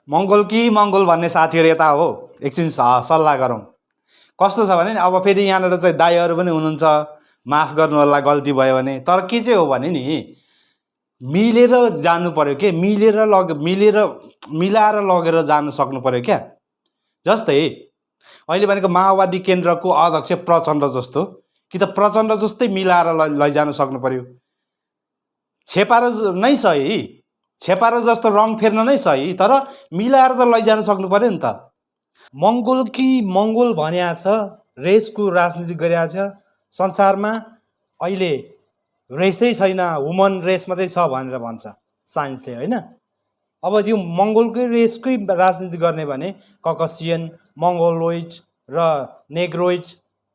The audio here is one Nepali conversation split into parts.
मङ्गोल कि मङ्गोल भन्ने साथीहरू यता हो, एकछिन सल्लाह गरौँ। कस्तो छ भने नि, अब फेरि यहाँनिर चाहिँ दाइहरू पनि हुनुहुन्छ, माफ गर्नु होला गल्ती भयो भने। तर के चाहिँ हो भने नि, मिलेर जानु पर्यो के, मिलाएर लगेर जानु सक्नु पर्यो क्या। जस्तै अहिले भनेको माओवादी केन्द्रको अध्यक्ष प्रचण्ड जस्तो, कि त प्रचण्ड जस्तै मिलाएर लैजानु सक्नु पर्यो। छेपारो नै सही, छेपारो जस्तो रङ फेर्न नै सही, तर मिलाएर त लैजानु सक्नु पर्यो नि त। मङ्गोल कि मङ्गोल भनिया छ, रेसको राजनीति गरिया छ संसारमा। अहिले रेसै छैन, ह्युमन रेस मात्रै छ भनेर भन्छ साइन्सले, होइन। अब त्यो मङ्गोलकै रेसकै राजनीति गर्ने भने ककसियन, मङ्गोलोइड र नेग्रोइड,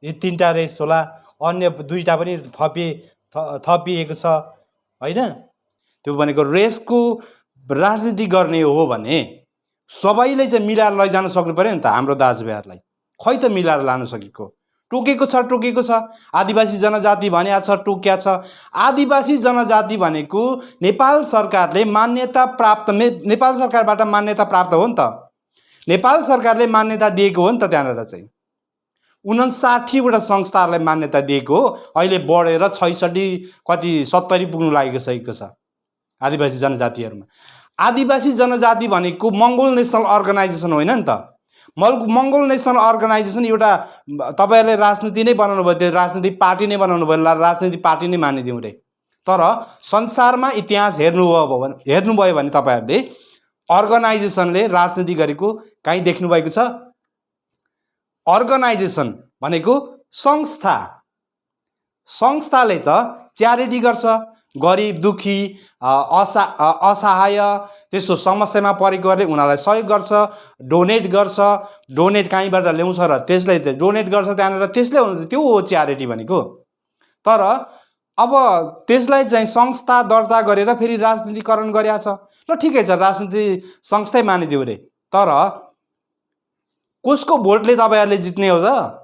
यी तीनटा रेस होला। अन्य दुईटा पनि थपिएको छ, होइन। त्यो भनेको रेसको राजनीति गर्ने हो भने सबैले चाहिँ मिलाएर लैजानु सक्नु पर्यो नि त। हाम्रो दाजुभाइहरूलाई खै त मिलाएर लानु सकेको? टोकेको छ। आदिवासी जनजाति भनिया छ, टोकिया छ। आदिवासी जनजाति भनेको नेपाल सरकारले मान्यता प्राप्त, नेपाल सरकारबाट मान्यता प्राप्त हो नि त। नेपाल सरकारले मान्यता दिएको हो नि त। त्यहाँनिर चाहिँ 59वटा संस्थाहरूलाई मान्यता दिएको हो। अहिले बढेर 66 कति 70 पुग्नु लागेको छ आदिवासी जनजातिहरूमा। आदिवासी जनजाति भनेको मङ्गोल नेसनल अर्गनाइजेसन होइन नि त। मङ्गोल नेसनल अर्गनाइजेसन एउटा तपाईँहरूले राजनीति नै बनाउनु भयो, त्यो राजनीतिक पार्टी नै बनाउनु भयो, राजनीतिक पार्टी नै मानिदिउँ रे। तर संसारमा इतिहास हेर्नुभयो भने तपाईँहरूले अर्गनाइजेसनले राजनीति गरेको कहीँ देख्नुभएको छ? अर्गनाइजेसन भनेको संस्था, संस्थाले त च्यारिटी गर्छ, गरिब दुखी असहाय त्यस्तो समस्यामा परेकोहरूले उनीहरूलाई सहयोग गर्छ, डोनेट गर्छ। डोनेट कहीँबाट ल्याउँछ र त्यसले चाहिँ डोनेट गर्छ त्यहाँनिर, त्यसले हुन्छ, त्यो हो च्यारिटी भनेको। तर अब त्यसलाई चाहिँ संस्था दर्ता गरेर फेरि राजनीतिकरण गरिया छ। ल ठिकै छ, राजनीति संस्थै मानिदिउँ रे। तर कसको भोटले तपाईँहरूले जित्ने हो त?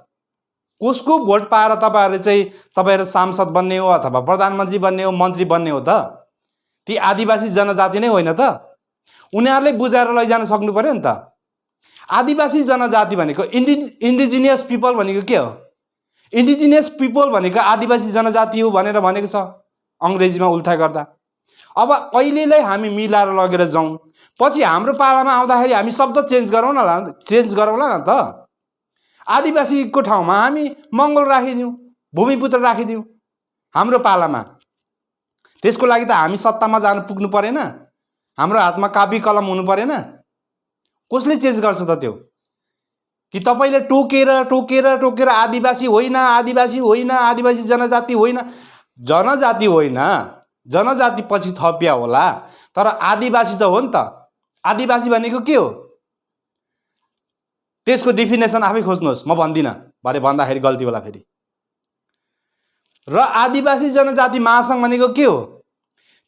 कसको भोट पाएर तपाईँहरू सांसद बन्ने हो अथवा प्रधानमन्त्री बन्ने हो, मन्त्री बन्ने हो त? ती आदिवासी जनजाति नै होइन त? उनीहरूले बुझाएर लैजान सक्नु पर्यो नि त। आदिवासी जनजाति भनेको इन्डिजिनियस पिपल भनेको के हो? इन्डिजिनियस पिपल भनेको आदिवासी जनजाति हो भनेर भनेको छ अङ्ग्रेजीमा उल्था गर्दा। अब अहिलेलाई हामी मिलाएर लगेर जाउँ, पछि हाम्रो पालामा आउँदाखेरि हामी शब्द चेन्ज गरौँला न त। आदिवासीको ठाउँमा हामी मङ्गोल राखिदिउँ, भूमिपुत्र राखिदिउँ हाम्रो पालामा। त्यसको लागि त हामी सत्तामा जानु पुग्नु परेन? हाम्रो हातमा कापी कलम हुनु परेन? कसले चेन्ज गर्छ त त्यो? कि तपाईँले टोकेर आदिवासी होइन, आदिवासी जनजाति होइन, जनजाति पछि थपिया होला, तर आदिवासी त हो नि त। आदिवासी भनेको के हो? त्यसको डेफिनेसन आफै खोज्नुहोस्, म भन्दिनँ भने भन्दाखेरि गल्ती होला फेरि। र आदिवासी जनजाति महासङ्घ भनेको के हो?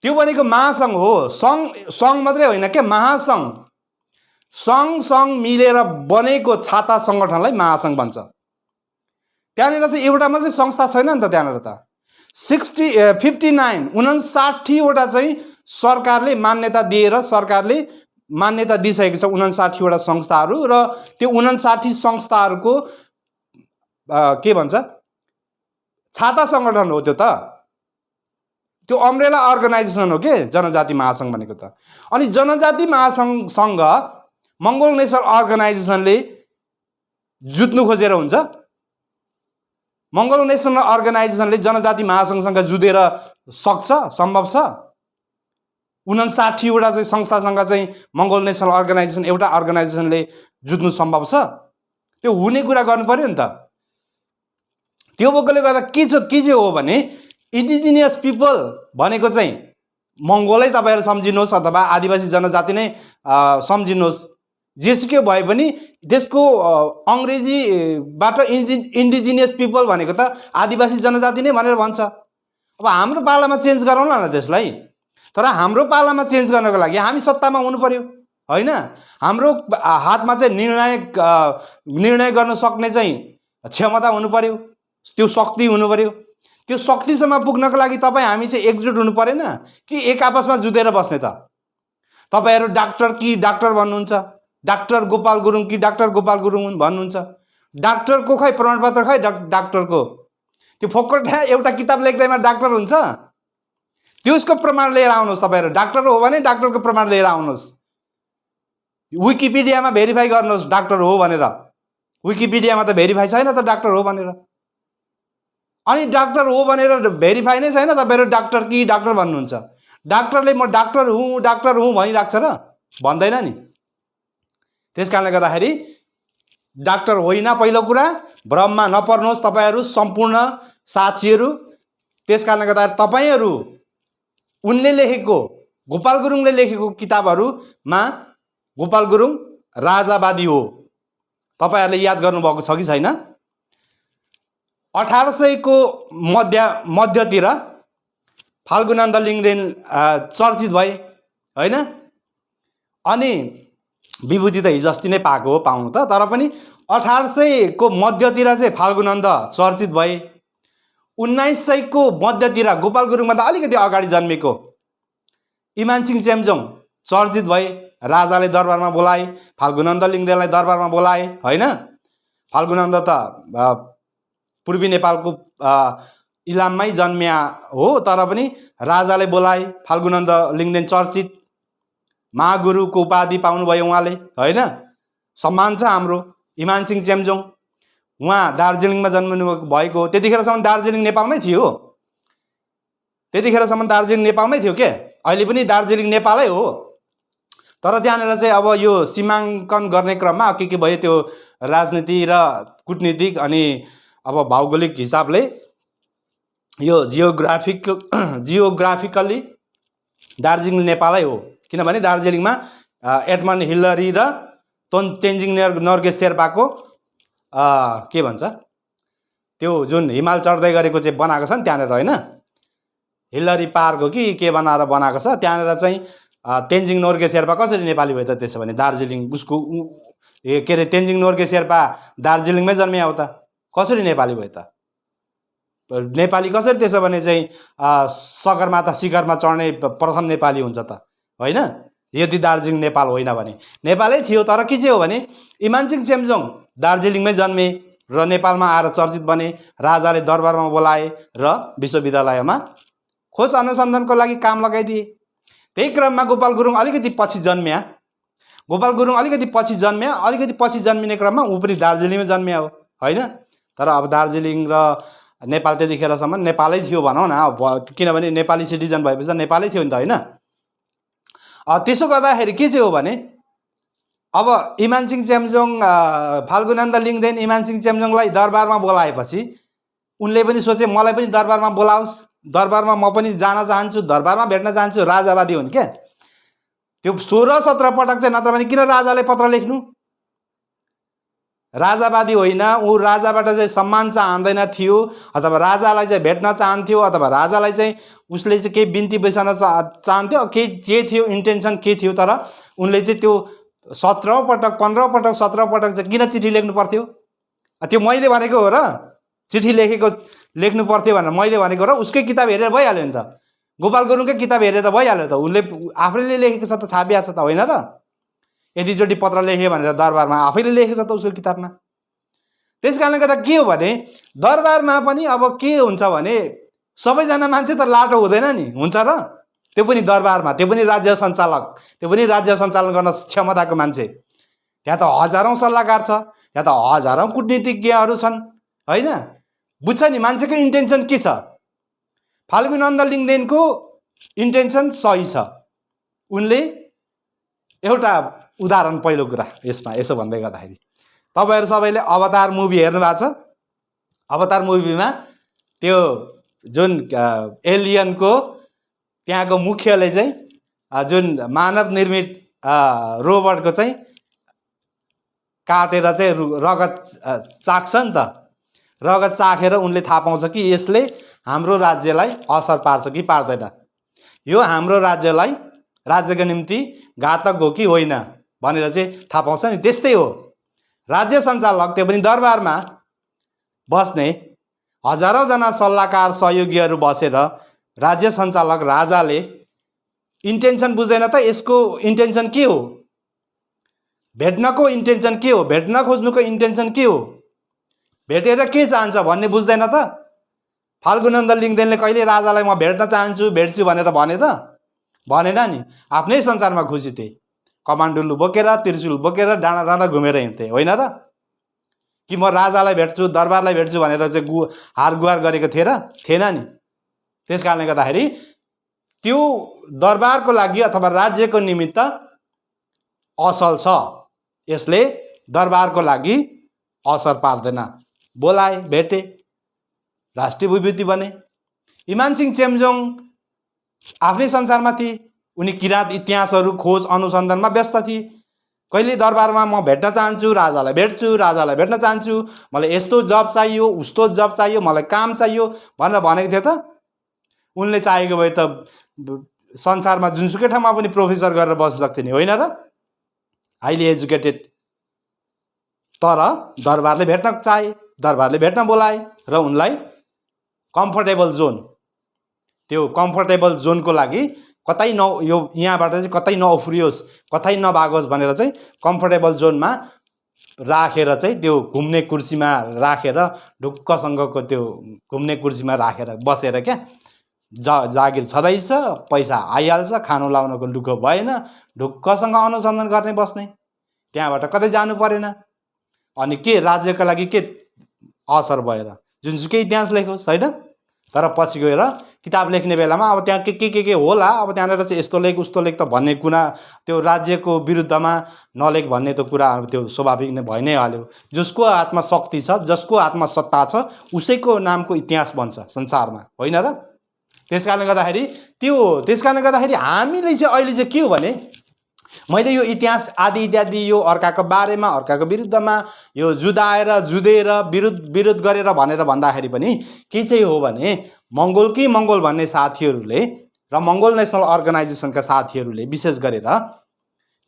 त्यो भनेको महासङ्घ हो। सङ्घ मात्रै होइन के, महासङ्घ। सङ्घ मिलेर बनेको छाता सङ्गठनलाई महासङ्घ भन्छ। त्यहाँनिर त एउटा मात्रै संस्था छैन नि त। त्यहाँनिर त 59वटा चाहिँ सरकारले मान्यता दिएर, सरकारले मान्यता दिइसकेको छ 59वटा संस्थाहरू। र त्यो 59 संस्थाहरूको के भन्छ, छाता सङ्गठन हो त्यो त। त्यो अम्ब्रेला अर्गनाइजेसन हो के जनजाति महासङ्घ भनेको त। अनि जनजाति महासङ्घसँग मङ्गोल नेसनल अर्गनाइजेसनले जुत्नु खोजेर हुन्छ? मङ्गोल नेसनल अर्गनाइजेसनले जनजाति महासङ्घसँग जुधेर सक्छ? सम्भव छ? 59वटा चाहिँ संस्थासँग चाहिँ मङ्गोल नेसनल अर्गनाइजेसन, एउटा अर्गनाइजेसनले जुत्नु सम्भव छ? त्यो हुने कुरा गर्नु पर्यो नि त। त्यो भएकोले गर्दा के चाहिँ हो भने इन्डिजिनियस पिपल भनेको चाहिँ मङ्गोलै तपाईँहरू सम्झिनुहोस् अथवा आदिवासी जनजाति नै सम्झिनुहोस्, जेसुकै भए पनि त्यसको अङ्ग्रेजीबाट इन्डिजिनियस पिपल भनेको त आदिवासी जनजाति नै भनेर भन्छ। अब हाम्रो पालामा चेन्ज गरौँला न त्यसलाई। तर हाम्रो पालामा चेन्ज गर्नको लागि हामी सत्तामा हुनु पर्यो, होइन? हाम्रो हातमा चाहिँ निर्णय गर्न सक्ने चाहिँ क्षमता हुनु पर्यो, त्यो शक्ति हुनु पर्यो। त्यो शक्तिसम्म पुग्नको लागि हामी चाहिँ एकजुट हुनु परेन कि एक आपसमा जुधेर बस्ने त? तपाईहरु डाक्टर कि डाक्टर भन्नुहुन्छ, डाक्टर गोपाल गुरुङ कि डाक्टर गोपाल गुरुङ भन्नुहुन्छ। डाक्टरको खै प्रमाणपत्र खै डाक्टरको, त्यो फोकट एउटा किताब लेख्दैमा डाक्टर हुन्छ? त्यसको प्रमाण लिएर आउनुहोस्। तपाईहरु डाक्टर हो भने डाक्टरको प्रमाण लिएर आउनुहोस्। विकिपीडियामा भेरिफाई गर्नुहोस् डाक्टर हो भनेर। विकिपीडियामा त भेरिफाई छैन त डाक्टर हो भनेर। अनि डाक्टर हो भनेर भेरिफाई नै छैन, तपाईहरु डाक्टर कि डाक्टर भन्नुहुन्छ। डाक्टरले म डाक्टर हुँ भनिराख्छ र? भन्दैन नि। त्यसकारणले गर्दाखेरि डाक्टर होइन। पहिलो कुरा भ्रममा नपर्नुहोस् तपाईहरु सम्पूर्ण साथीहरु। त्यसकारणले गर्दा तपाईहरु उनले लेखेको, गोपाल गुरुङले लेखेको किताबहरुमा गोपाल गुरुङ राजावादी हो। तपाईहरुले याद गर्नुभएको छ कि छैन? 1800 को मध्यतिर फाल्गुनन्द लिङदेन चर्चित भए हैन? अनि विभूति त हिजो अस्ति नै पाएको हो, पाउनु त, तर पनि 1800 को मध्यतिर चाहिँ फाल्गुनन्द चर्चित भए। 1900 को मध्यतिर गोपाल गुरुङभन्दा अलिकति अगाडि जन्मेको इमानसिंह चेम्जोङ चर्चित भए। राजाले दरबारमा बोलाए, फाल्गुनन्द लिङदेनलाई दरबारमा बोलाए हैन? फाल्गुनन्द त पूर्वी नेपालको इलाममै जन्मिया हो, तर पनि राजाले बोलाए। फाल्गुनन्द लिङदेन चर्चित महागुरुको उपाधि पाउनुभयो उहाँले हैन? सम्मान छ हाम्रो। इमानसिंह चेम्जोङ उहाँ दार्जिलिङमा जन्मिनु भएको हो। त्यतिखेरसम्म दार्जिलिङ नेपालमै थियो। त्यतिखेरसम्म दार्जिलिङ नेपालमै थियो के? अहिले पनि दार्जिलिङ नेपालै हो। तर त्यहाँनिर चाहिँ अब यो सीमाङ्कन गर्ने क्रममा के भयो, त्यो राजनीति र कूटनीतिक अनि अब भौगोलिक हिसाबले यो जियोग्राफिकली दार्जिलिङ नेपालै हो। किनभने दार्जिलिङमा एडमन्ड हिलरी र तेन्जिङ नोर्गे शेर्पाको के भन्छ त्यो जुन हिमाल चढ्दै गरेको चाहिँ बनाएको छ नि त्यहाँनिर हैन? हिलरी पार्क हो कि के बनाएर बनाएको छ त्यहाँनिर चाहिँ। तेन्जिङ नोर्गे शेर्पा कसरी नेपाली भयो त? त्यसो भने दार्जिलिङ उसको के अरे तेन्जिङ नोर्गे शेर्पा दार्जिलिङमै जन्मिया हो त? कसरी नेपाली भयो त? नेपाली कसरी त्यसो भने चाहिँ सगरमाथा शिखरमा चढ्ने प्रथम नेपाली हुन्छ त हैन? यदि दार्जिलिङ नेपाल होइन भने। नेपालै थियो, तर के चाहिँ हो भने इमानसिंह चेम्जोङ दार्जिलिङमै जन्मे र नेपालमा आएर चर्चित बने। राजाले दरबारमा बोलाए र विश्वविद्यालयमा खोज अनुसन्धानको लागि काम लगाइदिए। त्यही क्रममा गोपाल गुरुङ अलिकति पछि जन्मिया। अलिकति पछि जन्मिने क्रममा ऊ पनि दार्जिलिङमै जन्मिया हो हैन? तर अब दार्जिलिङ र नेपाल त्यतिखेरसम्म नेपालै थियो भनौँ न, किनभने नेपाली सिटिजन भएपछि नेपालै थियो नि त हैन? त्यसो गर्दाखेरि के चाहिँ हो भने अब इमानसिंह चेम्जोङ फाल्गुनन्द लिङदेन इमानसिंह चेम्जोङलाई दरबारमा बोलाएपछि उनले पनि सोचे मलाई पनि दरबारमा बोलाओस्, दरबारमा म पनि जान चाहन्छु, दरबारमा भेट्न चाहन्छु। राजावादी हुन् क्या त्यो 16-17 पटक चाहिँ, नत्र भने किन राजाले पत्र लेख्नु? राजावादी होइन, ऊ राजाबाट चाहिँ सम्मान चाहँदैन थियो, अथवा राजालाई चाहिँ भेट्न चाहन्थ्यो, अथवा राजालाई चाहिँ उसले चाहिँ केही बिन्ती बिसाउन चाहन्थ्यो, के थियो इन्टेन्सन के थियो। तर उनले चाहिँ त्यो 17 पटक 15 पटक 17 पटक चाहिँ किन चिठी लेख्नु पर्थ्यो? त्यो मैले भनेको हो र? चिठी लेख्नु पर्थ्यो भनेर मैले भनेको र? उसकै किताब हेरेर भइहाल्यो नि त। गोपाल गुरुङकै किताब हेरेर त भइहाल्यो त। उनले आफैले लेखेको छ त, छापिया छ त होइन र? यतिचोटि पत्र लेखे भनेर दरबारमा आफैले लेखेको छ त उसको किताबमा। त्यसकारणले गर्दा के हो भने दरबारमा पनि अब के हुन्छ भने सबैजना मान्छे त लाटो हुँदैन नि, हुन्छ र? त्यो पनि दरबारमा, त्यो पनि राज्य सञ्चालक, त्यो पनि राज्य सञ्चालन गर्न क्षमताको मान्छे। त्यहाँ त हजारौं सल्लाहकार छ, त्यहाँ त हजारौं कूटनीतिज्ञहरू छन् हैन? बुझ्छ नि मान्छेको इन्टेन्सन के छ? फाल्गुनन्द लिङदेनको इन्टेन्सन सही छ। उनले एउटा उदाहरण, पहिलो कुरा यसमा यसो भन्दै गर्दाखेरि तपाईहरु सबैले अवतार मुभी हेर्नु भएको छ? अवतार मुभीमा त्यो जुन एलियनको त्यहाँको मुख्यले चाहिँ जुन मानव निर्मित रोबोटको चाहिँ काटेर चाहिँ रगत चाख्छ नि त। रगत चाखेर उनले थाहा पाउँछ कि यसले हाम्रो राज्यलाई असर पार्छ कि पार्दैन, यो हाम्रो राज्यको निम्ति घातक हो कि होइन भनेर चाहिँ थाहा पाउँछ नि। त्यस्तै हो राज्य सञ्चालक, त्यो पनि दरबारमा बस्ने हजारौं जना सल्लाहकार सहयोगीहरू बसेर राज्य सञ्चालक राजाले इन्टेन्सन बुझ्दैन त यसको इन्टेन्सन के हो, भेट्नको इन्टेन्सन के हो, भेट्न खोज्नुको इन्टेन्सन के हो, भेटेर के चाहन्छ भन्ने बुझ्दैन त। फाल्गुनन्द लिङ्गदेनले कहिले राजालाई म भेट्न चाहन्छु भेट्छु भनेर भने त भनेन नि, आफ्नै संसारमा खुसी थिए, कमान्डुल्लु बोकेर त्रिशुल बोकेर डाँडा डाँडा घुमेर हिँड्थे, होइन र? कि म राजालाई भेट्छु दरबारलाई भेट्छु भनेर चाहिँ हार गुहार गरेको थिए र? थिएन नि। त्यस कारणले गर्दाखेरि त्यो दरबारको लागि अथवा राज्यको निमित्त असल छ, यसले दरबारको लागि असर पार्दैन। बोलाए, भेटे, राष्ट्रिय विभूति बने। इमानसिंह चेम्जोङ आफ्नै संसारमा थिए, उनी किराँत इतिहासहरू खोज अनुसन्धानमा व्यस्त थिए। कहिले दरबारमा म भेट्न चाहन्छु, राजालाई भेट्छु, राजालाई भेट्न चाहन्छु, मलाई यस्तो जब चाहियो, उस्तो जब चाहियो, मलाई काम चाहियो भनेर भनेको थियो त। उनले चाहेको भए त संसारमा जुनसुकै ठाउँमा पनि प्रोफेसर गरेर बस्न सक्थे नि, होइन र? Highly educated. तर दरबारले भेट्न चाहे, दरबारले भेट्न बोलाए र उनलाई कम्फर्टेबल जोन, त्यो कम्फर्टेबल जोनको लागि कतै यो यहाँबाट चाहिँ कतै नउफ्रियोस्, कतै नभागोस् भनेर चाहिँ कम्फर्टेबल जोनमा राखेर चाहिँ त्यो घुम्ने कुर्सीमा राखेर ढुक्कसँगको त्यो घुम्ने कुर्सीमा राखेर बसेर क्या जागिर छँदैछ, पैसा आइहाल्छ, खानु लाउनको दुःख भएन, ढुक्कसँग अनुसन्धान गर्ने बस्ने, त्यहाँबाट कतै जानु परेन। अनि के राज्यका लागि के असर भएर जुनसुकै इतिहास लेखोस्, होइन? तर पछि गएर किताब लेख्ने बेलामा अब त्यहाँ के होला, अब त्यहाँनिर चाहिँ यस्तो लेख उस्तो लेख त भन्ने कुरा, त्यो राज्यको विरुद्धमा नलेख भन्ने त कुरा त्यो स्वाभाविक नै भइ नै हाल्यो। जसको हातमा शक्ति छ, जसको हातमा सत्ता छ, उसैको नामको इतिहास बन्छ संसारमा, होइन र? त्यस कारणले गर्दाखेरि हामीले चाहिँ अहिले चाहिँ के हो भने, मैले यो इतिहास आदि इत्यादि यो अर्काको बारेमा, अर्काको विरुद्धमा यो जुदाएर जुधेर विरोध गरेर भनेर भन्दाखेरि पनि के चाहिँ हो भने, मङ्गोल भन्ने साथीहरूले र मङ्गोल नेसनल अर्गनाइजेसनका साथीहरूले विशेष गरेर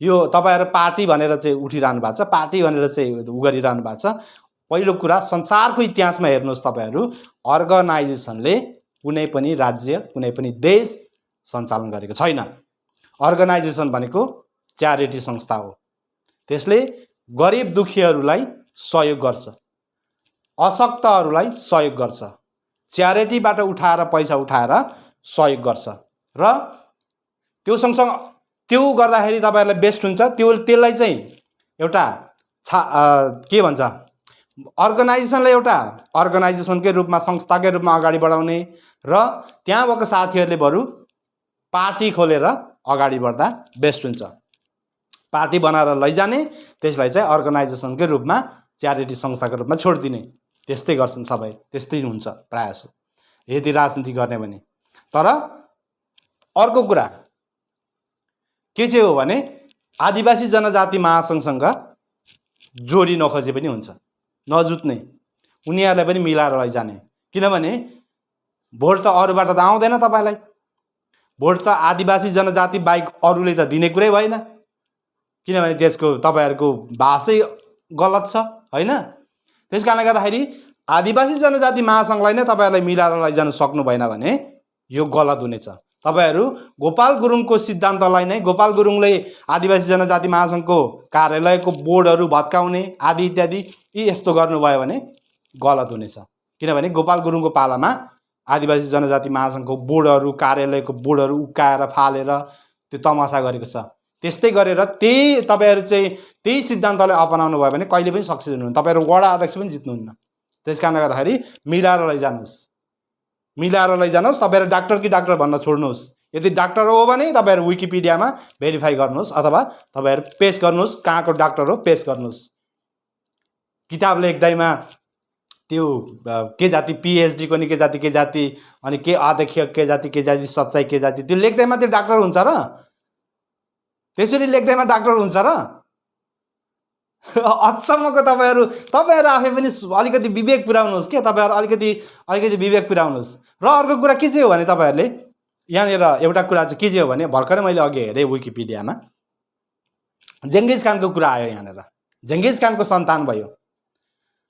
यो तपाईँहरू पार्टी भनेर चाहिँ उठिरहनु भएको छ, पार्टी भनेर चाहिँ उ गरिरहनु भएको छ। पहिलो कुरा, संसारको इतिहासमा हेर्नुहोस् तपाईँहरू, अर्गनाइजेसनले कुनै पनि राज्य, कुनै पनि देश सञ्चालन गरेको छैन। अर्गनाइजेसन भनेको च्यारिटी संस्था हो। त्यसले गरिब दुखीहरूलाई सहयोग गर्छ, अशक्तहरूलाई सहयोग गर्छ, च्यारिटीबाट उठाएर पैसा उठाएर सहयोग गर्छ र त्यो सँगसँग त्यो गर्दाखेरि तपाईँहरूलाई बेस्ट हुन्छ। त्यसलाई चाहिँ एउटा के भन्छ, अर्गनाइजेसनलाई एउटा अर्गनाइजेसनकै रूपमा, संस्थाकै रूपमा अगाडि बढाउने र त्यहाँ भएको साथीहरूले बरु पार्टी खोलेर अगाडि बढ्दा बेस्ट हुन्छ। पार्टी बनाएर लैजाने, त्यसलाई चाहिँ अर्गनाइजेसनकै रूपमा, च्यारिटी संस्थाको रूपमा छोडिदिने, त्यस्तै गर्छन् सबै, त्यस्तै हुन्छ प्रायः जसो यदि राजनीति गर्ने भने। तर अर्को कुरा के चाहिँ हो भने, आदिवासी जनजाति महासङ्घसँग जोडी नखोजे पनि हुन्छ, नजुत्ने, उनीहरूलाई पनि मिलाएर लैजाने। किनभने भोट त अरूबाट त आउँदैन तपाईँलाई, भोट त आदिवासी जनजाति बाहेक अरूले त दिने कुरै भएन, किनभने त्यसको तपाईँहरूको भाषै गलत छ, होइन? त्यस कारणले गर्दाखेरि आदिवासी जनजाति महासङ्घलाई नै तपाईँहरूलाई मिलाएर लैजानु सक्नु भएन भने यो गलत हुनेछ। तपाईँहरू गोपाल गुरुङको सिद्धान्तलाई नै, गोपाल गुरुङले आदिवासी जनजाति महासङ्घको कार्यालयको बोर्डहरू भत्काउने आदि इत्यादि यस्तो गर्नुभयो भने गलत हुनेछ। किनभने गोपाल गुरुङको पालामा आदिवासी जनजाति महासङ्घको बोर्डहरू, कार्यालयको बोर्डहरू उक्काएर फालेर त्यो तमासा गरेको छ। त्यस्तै गरेर तपाईँहरू चाहिँ त्यही सिद्धान्तलाई अपनाउनु भयो भने कहिले पनि सक्सेस हुनुहुन्न, तपाईँहरू वडा अध्यक्ष पनि जित्नुहुन्न। त्यस कारणले गर्दाखेरि मिलाएर लैजानुहोस्। तपाईँहरू डाक्टर कि डाक्टर भन्न छोड्नुहोस्। यदि डाक्टर हो भने तपाईँहरू विकिपिडियामा भेरिफाई गर्नुहोस् अथवा तपाईँहरू पेश गर्नुहोस्, कहाँको डाक्टर हो पेश गर्नुहोस्। किताब लेख्दैमा त्यो के जाति पिएचडी को नि के जाति अनि के अध्यक्ष के जाति सच्चाइ के जाति, त्यो लेख्दैमा त्यो डाक्टर हुन्छ र? त्यसरी लेख्दैमा डाक्टर हुन्छ र? अचम्मको तपाईँहरू आफै पनि अलिकति विवेक पुर्याउनुहोस् के, तपाईँहरू अलिकति विवेक पुर्याउनुहोस्। र अर्को कुरा के चाहिँ हो भने, तपाईँहरूले यहाँनिर एउटा कुरा चाहिँ के चाहिँ हो भने, भर्खरै मैले अघि हेरेँ विकिपिडियामा, जेङ्गिज खानको कुरा आयो यहाँनिर। जेङ्गिज खानको सन्तान भयो।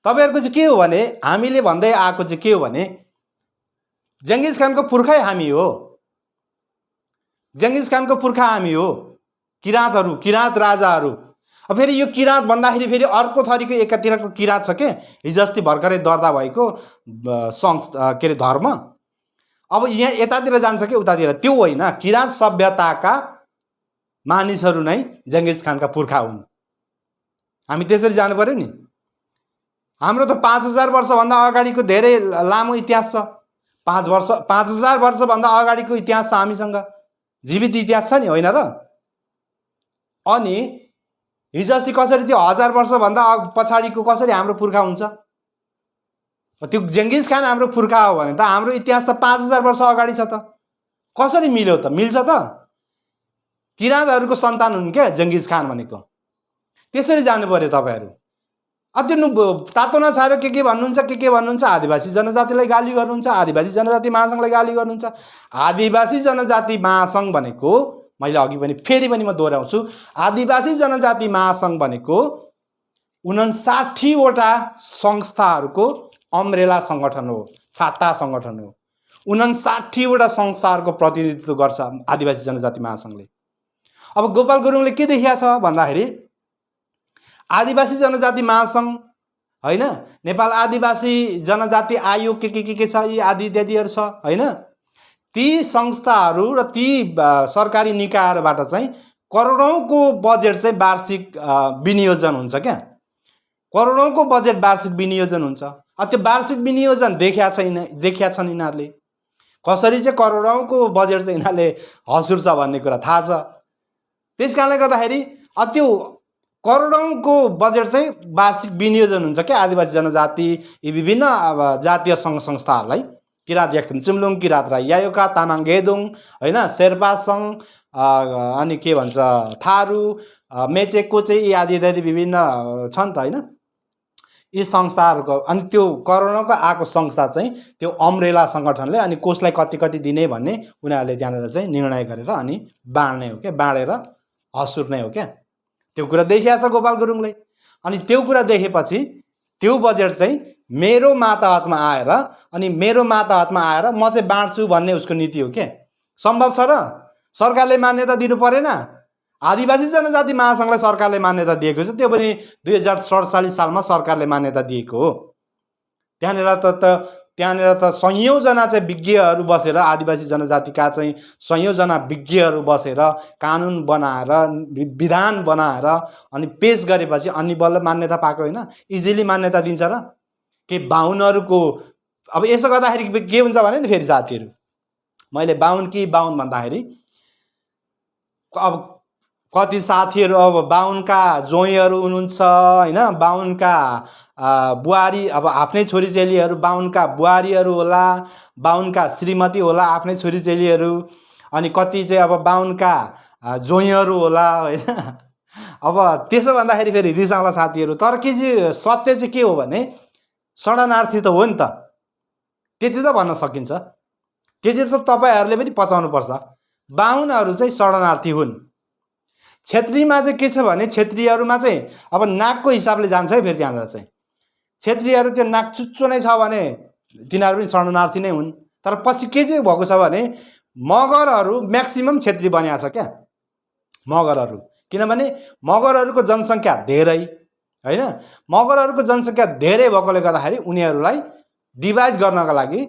तपाईँहरूको चाहिँ के हो भने, हामीले भन्दै आएको चाहिँ के हो भने, जेङ्गिज खानको पुर्खै हामी हो। जेङ्गिस खानको पुर्खा हामी हो, किराँतहरू, किराँत राजाहरू। अब फेरि यो किराँत भन्दाखेरि फेरि अर्को थरीको एकातिरको किराँत छ के, हिजो अस्ति भर्खरै दर्ता भएको के अरे धर्म। अब यहाँ यतातिर जान्छ कि उतातिर, त्यो होइन। किराँत सभ्यताका मानिसहरू नै जेङ्गिस खानका पुर्खा हुन्। हामी त्यसरी जानु पर्यो नि। हाम्रो त 5000 वर्षभन्दा अगाडिको धेरै लामो इतिहास छ। 5000 वर्षभन्दा अगाडिको इतिहास छ हामीसँग, जीवित इतिहास छ नि, होइन र? अनि हिजो अस्ति कसरी त्यो 1000 वर्षभन्दा पछाडिको कसरी हाम्रो पुर्खा हुन्छ? त्यो जेङ्गिस खान हाम्रो पुर्खा हो भने त हाम्रो इतिहास त 5000 वर्ष अगाडि छ त। कसरी मिल्यो त? मिल्छ त? किराँतहरूको सन्तान हुन् क्या जेङ्गिस खान भनेको। त्यसरी जानु पर्यो तपाईँहरू। अब त्यो तातो नछाएर के भन्नुहुन्छ, के भन्नुहुन्छ? आदिवासी जनजातिलाई गाली गर्नुहुन्छ, आदिवासी जनजाति महासङ्घलाई गाली गर्नुहुन्छ। आदिवासी जनजाति महासङ्घ भनेको, मैले अघि पनि फेरि पनि म दोहोऱ्याउँछु, आदिवासी जनजाति महासङ्घ भनेको 59वटा संस्थाहरूको अम्ब्रेला सङ्गठन हो, छाता सङ्गठन हो। 59वटा संस्थाहरूको प्रतिनिधित्व गर्छ आदिवासी जनजाति महासङ्घले। अब गोपाल गुरुङले के देखिया छ भन्दाखेरि आदिवासी जनजाति महासङ्घ होइन, नेपाल आदिवासी जनजाति आयोग के छ, यी आदि इत्यादिहरू छ होइन। ती संस्थाहरू र ती सरकारी निकायहरूबाट चाहिँ करोडौँको बजेट चाहिँ वार्षिक विनियोजन हुन्छ क्या। करोडौँको बजेट वार्षिक विनियोजन हुन्छ। अब त्यो वार्षिक विनियोजन देखिया छन् यिनीहरूले। कसरी चाहिँ करोडौँको बजेट चाहिँ यिनीहरूले हसुर्छ भन्ने कुरा थाहा छ। त्यस कारणले गर्दाखेरि त्यो करोडौँको बजेट चाहिँ वार्षिक विनियोजन हुन्छ क्या आदिवासी जनजाति यी विभिन्न जातीय सङ्घ संस्थाहरूलाई। किराँत याक्थुम चुम्लुङ, किराँत राई यायोका, तामाङ गेदुङ होइन, शेर्पा सङ्घ, अनि के भन्छ थारू, मेचे कोचे यी आदि इत्यादि विभिन्न छन् त होइन। यी संस्थाहरूको अनि त्यो करोडौँको आएको संस्था चाहिँ त्यो अम्ब्रेला सङ्गठनले अनि कसलाई कति कति दिने भन्ने उनीहरूले त्यहाँनिर चाहिँ निर्णय गरेर अनि बाँड्ने हो क्या, बाँडेर हसुर्ने हो क्या। त्यो कुरा देखिया छ गोपाल गुरुङले। अनि त्यो कुरा देखेपछि त्यो बजेट चाहिँ मेरो मातहतमा आएर अनि मेरो मातहतमा आएर म चाहिँ बाँड्छु भन्ने उसको नीति हो क्या। सम्भव छ र? सरकारले मान्यता दिनु परेन? आदिवासी जनजाति महासङ्घलाई सरकारले मान्यता दिएको छ, त्यो पनि 2047 सालमा सरकारले मान्यता दिएको हो। त्यहाँनिर त सयौँजना चाहिँ विज्ञहरू बसेर, आदिवासी जनजातिका चाहिँ सयौँजना विज्ञहरू बसेर कानुन बनाएर विधान बनाएर अनि पेश गरेपछि अनि बल्ल मान्यता पाएको होइन। इजिली मान्यता दिन्छ र? के बाहुनहरूको अब यसो गर्दाखेरि के हुन्छ भने नि फेरि साथीहरू, मैले बाहुन भन्दाखेरि अब कति साथीहरू अब बाहुनका जोइहरू हुनुहुन्छ होइन, बाहुनका बुहारी अब आफ्नै छोरी चेलीहरू बाहुनका बुहारीहरू होला, बाहुनका श्रीमती होला आफ्नै छोरी चेलीहरू, अनि कति चाहिँ अब बाहुनका जोइहरू होला होइन। अब त्यसो भन्दाखेरि फेरि रिसाउँला साथीहरू। तर के चाहिँ सत्य चाहिँ के हो भने शरणार्थी त हो नि त, त्यति त भन्न सकिन्छ। त्यति त तपाईँहरूले पनि पचाउनुपर्छ। बाहुनहरू चाहिँ शरणार्थी हुन्। क्षेत्रीमा चाहिँ के छ भने क्षेत्रीहरूमा चाहिँ अब नाकको हिसाबले जान्छ है। फेरि त्यहाँनिर चाहिँ क्षेत्रीहरू त्यो नाक चुच्चो नै छ भने तिनीहरू पनि शरणार्थी नै हुन्। तर पछि के चाहिँ भएको छ भने मगरहरू म्याक्सिमम क्षेत्री बनिया छ क्या मगरहरू। किनभने मगरहरूको जनसङ्ख्या धेरै होइन। मगरहरूको जनसङ्ख्या धेरै भएकोले गर्दाखेरि उनीहरूलाई डिभाइड गर्नका लागि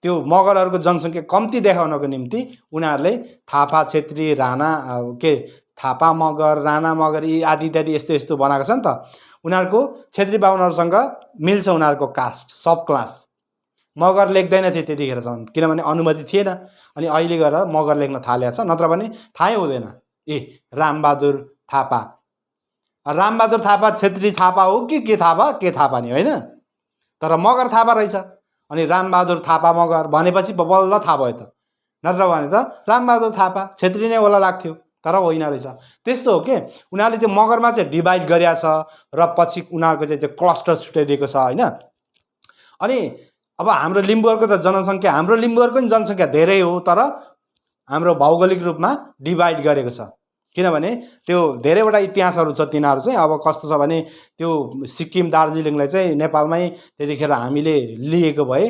त्यो मगरहरूको जनसङ्ख्या कम्ती देखाउनको निम्ति उनीहरूले थापा क्षेत्री राणा थापा मगर राणा मगर यी आदि इत्यादि यस्तो यस्तो बनाएको छ नि त। उनीहरूको क्षेत्री बाहुनहरूसँग मिल्छ उनीहरूको कास्ट सब क्लास। मगर लेख्दैन थिए त्यतिखेरसम्म, किनभने अनुमति थिएन। अनि अहिले गएर मगर लेख्न थालेको छ, नत्र भने थाहै हुँदैन। रामबहादुर थापा, रामबहादुर थापा क्षेत्री थापा हो के थापा नि होइन, तर मगर थापा रहेछ। अनि रामबहादुर थापा मगर भनेपछि बल्ल थाहा भयो त, नत्र भने त रामबहादुर थापा क्षेत्री नै होला लाग्थ्यो, तर होइन रहेछ। त्यस्तो हो कि उनीहरूले त्यो मगरमा चाहिँ डिभाइड गरिया छ र पछि उनीहरूको चाहिँ त्यो क्लस्टर छुट्याइदिएको छ होइन। अनि अब हाम्रो लिम्बूहरूको त जनसङ्ख्या, हाम्रो लिम्बूहरूको पनि जनसङ्ख्या धेरै हो, तर हाम्रो भौगोलिक रूपमा डिभाइड गरेको छ। किनभने त्यो धेरैवटा इतिहासहरू छ। तिनीहरू चाहिँ अब कस्तो छ भने त्यो सिक्किम दार्जिलिङलाई चाहिँ नेपालमै त्यतिखेर हामीले लिएको भए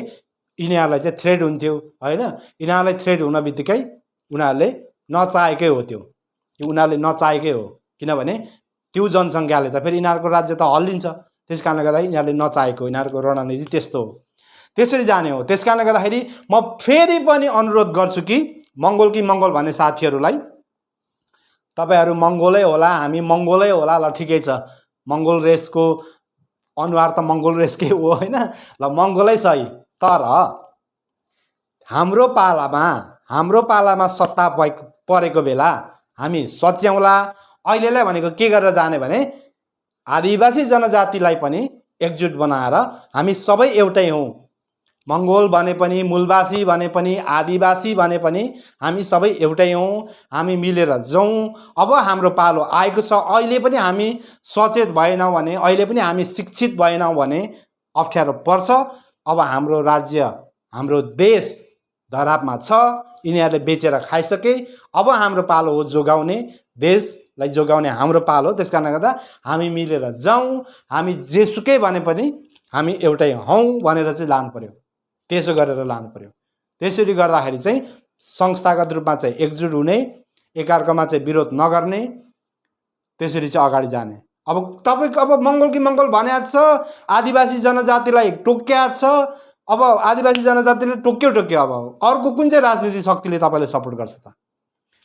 यिनीहरूलाई चाहिँ थ्रेड हुन्थ्यो होइन। यिनीहरूलाई थ्रेड हुन बित्तिकै उनीहरूले नचाहेकै हो त्यो उनीहरूले नचाहेकै हो किनभने त्यो जनसङ्ख्याले त फेरि यिनीहरूको राज्य त हल्लिन्छ त्यस कारणले गर्दा यिनीहरूले नचाहेको यिनीहरूको रणनीति त्यस्तो हो त्यसरी जाने हो त्यस कारणले गर्दाखेरि म फेरि पनि अनुरोध गर्छु कि मङ्गोल भन्ने साथीहरूलाई तपाईहरू मङ्गोलै होला हामी मङ्गोलै होला ल ठिकै छ मङ्गोल रेसको अनुहार त मङ्गोल रेसकै हो होइन ल मङ्गोलै सही तर हाम्रो पालामा सत्ता परेको बेला हामी सच्याउला अहिलेलाई भनेको के गरेर जाने भने आदिवासी जनजातिलाई पनि एकजुट बनाएर हामी सबै एउटै हौँ मङ्गोल भने पनि मूलवासी भने पनि आदिवासी भने पनि हामी सबै एउटै हौँ हामी मिलेर जाउँ अब हाम्रो पालो आएको छ अहिले पनि हामी सचेत भएनौँ भने अहिले पनि हामी शिक्षित भएनौँ भने अप्ठ्यारो पर्छ अब हाम्रो राज्य हाम्रो देश धरापमा छ यिनीहरूले बेचेर खाइसके अब हाम्रो पालो हो जोगाउने देशलाई जोगाउने हाम्रो पालो त्यस कारणले गर्दा हामी मिलेर जाउँ हामी जेसुकै भने पनि हामी एउटै हौँ भनेर चाहिँ लानु पर्यो त्यसो गरेर लानु पर्यो त्यसरी गर्दाखेरि चाहिँ संस्थागत रूपमा चाहिँ एकजुट हुने एकअर्कामा चाहिँ विरोध नगर्ने त्यसरी चाहिँ अगाडि जाने अब तपाईँको अब मङ्गोल भनेको छ आदिवासी जनजातिलाई टोक्या छ अब आदिवासी जनजातिले टोक्यो अब अर्को कुन चाहिँ राजनीतिक शक्तिले तपाईँले सपोर्ट गर्छ त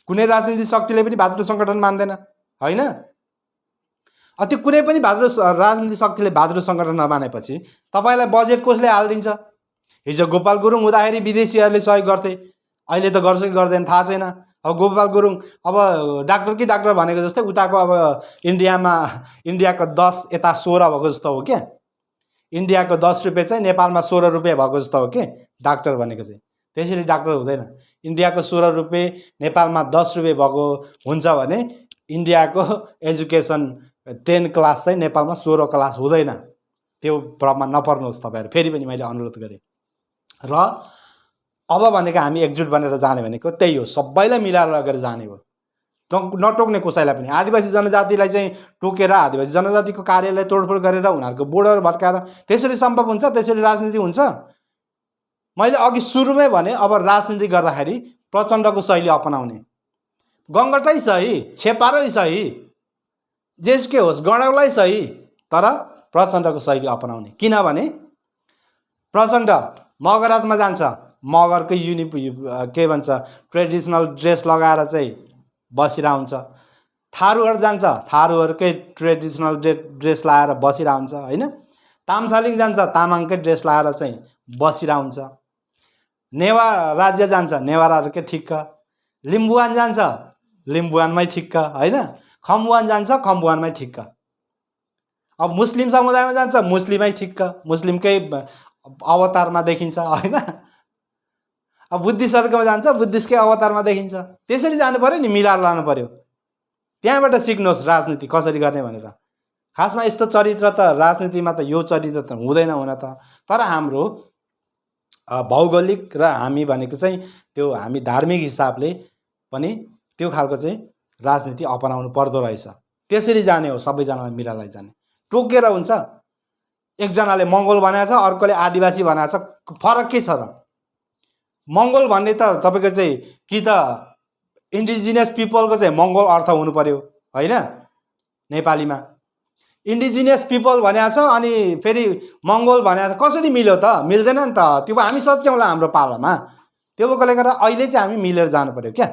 कुनै राजनीतिक शक्तिले पनि भातृ सङ्गठन मान्दैन होइन त्यो कुनै पनि राजनीतिक शक्तिले भातृ सङ्गठन नमानेपछि तपाईँलाई बजेट कसले हालिदिन्छ हिजो गोपाल गुरुङ हुँदाखेरि विदेशीहरूले सहयोग गर्थे अहिले त गर्छ कि गर्दैन थाहा छैन अब गोपाल गुरुङ अब डाक्टर भनेको जस्तै उताको अब इन्डियाको 10 यता 16 भएको जस्तो हो क्या इन्डियाको 10 रुपियाँ चाहिँ नेपालमा 16 रुपियाँ भएको जस्तो हो कि डाक्टर भनेको चाहिँ त्यसरी डाक्टर हुँदैन इन्डियाको 16 रुपियाँ नेपालमा 10 रुपियाँ भएको हुन्छ भने इन्डियाको एजुकेसन 10 क्लास चाहिँ नेपालमा 16 क्लास हुँदैन त्यो भ्रममा नपर्नुहोस् तपाईँहरू फेरि पनि मैले अनुरोध गरेँ र अब भनेको हामी एकजुट बनेर जाने भनेको त्यही हो सबैलाई मिलाएर लगेर जाने हो नटोक्ने कसैलाई पनि आदिवासी जनजातिलाई चाहिँ टोकेर आदिवासी जनजातिको कार्यलाई तोडफोड गरेर उनीहरूको बोर्डर भत्काएर त्यसरी सम्भव हुन्छ त्यसरी राजनीति हुन्छ मैले अघि सुरुमै भने अब राजनीति गर्दाखेरि प्रचण्डको शैली अपनाउने गङ्गटै सही छेपारै सही जेसुकै होस् गणौलै सही तर प्रचण्डको शैली अपनाउने किनभने प्रचण्ड मगरातमा जान्छ मगरकै के भन्छ ट्रेडिसनल ड्रेस लगाएर चाहिँ बसिरहेको हुन्छ थारूहरू जान्छ थारूहरूकै ट्रेडिसनल ड्रेस लगाएर बसिरहेको हुन्छ होइन तामसालिङ जान्छ तामाङकै ड्रेस लगाएर चाहिँ बसिरहेको हुन्छ नेवा राज्य जान्छ नेवारहरूकै ठिक्क लिम्बुवान जान्छ लिम्बुवानमै ठिक्क होइन खम्बुवान जान्छ खम्बुवानमै ठिक्क अब मुस्लिम समुदायमा जान्छ मुस्लिमै ठिक्क मुस्लिमकै अवतारमा देखिन्छ होइन अब बुद्धिस्टहरूकोमा जान्छ बुद्धिस्टकै अवतारमा देखिन्छ त्यसरी जानु पर्यो नि मिलाएर लानु पर्यो त्यहाँबाट सिक्नुहोस् राजनीति कसरी गर्ने भनेर खासमा यस्तो चरित्र त राजनीतिमा त यो चरित्र त हुँदैन हुन त तर हाम्रो भौगोलिक र हामी भनेको चाहिँ त्यो हामी धार्मिक हिसाबले पनि त्यो खालको चाहिँ राजनीति अपनाउनु पर्दो रहेछ त्यसरी जाने हो सबैजनालाई मिलाएर जाने टोकेर हुन्छ एकजनाले मङ्गोल भनेको छ अर्कोले आदिवासी भनेको छ फरक के छ र मङ्गोल भन्ने त तपाईँको चाहिँ कि त इन्डिजिनियस पिपलको चाहिँ मङ्गोल अर्थ हुनु पर्यो होइन नेपालीमा इन्डिजिनियस पिपल भनेको छ अनि फेरि मङ्गोल भनेको छ कसरी मिल्यो त मिल्दैन नि त त्यो हामी सच्याउँला हाम्रो पालामा त्यो भएकोले गर्दा अहिले चाहिँ हामी मिलेर जानु पर्यो क्या